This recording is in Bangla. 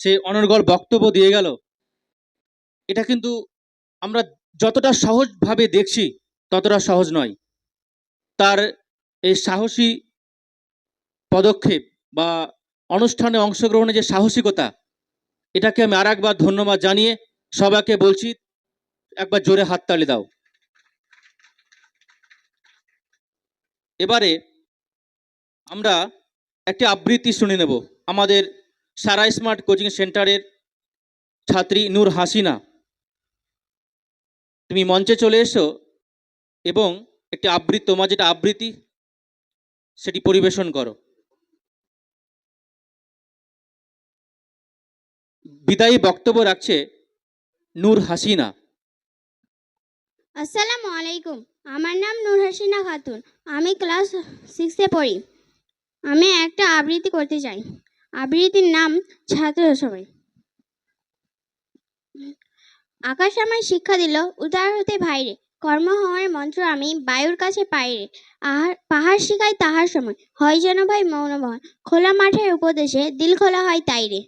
সে অনর্গল বক্তব্য দিয়ে গেল, এটা কিন্তু আমরা যতটা সহজভাবে দেখছি ততটা সহজ নয়। তার এই সাহসী পদক্ষেপ বা অনুষ্ঠানে অংশগ্রহণের যে সাহসিকতা, এটাকে আমি আরেকবার ধন্যবাদ জানিয়ে সবাইকে বলছি, একবার জোরে হাততালি দাও। এবারে আমরা একটি আবৃত্তি শুনে নেব। আমাদের সারা স্মার্ট কোচিং সেন্টারের ছাত্রী নূর হাসিনা, তুমি মঞ্চে চলে এসো এবং একটি আবৃত্তি, তোমার যেটা আবৃত্তি সেটি পরিবেশন করো। বিদায়ী বক্তব্য রাখছে নূর হাসিনা। আসসালামু আলাইকুম, আমার নাম নূর হাসিনা খাতুন। আমি ক্লাস 6-এ পড়ি। আমি একটা আবৃত্তি করতে চাই। আবৃত্তির নাম ছাত্র সবাই। আকাশ আমায় শিক্ষা দিল উদার হতে ভাইরে, কর্ম হওয়ার মন্ত্র আমি বায়ুর কাছে পাইরে। পাহাড় শিখায় তাহার সময়, হয় যেন ভাই মৌনবহন, খোলা মাঠের উপদেশে দিল খোলা হয় তাইরে।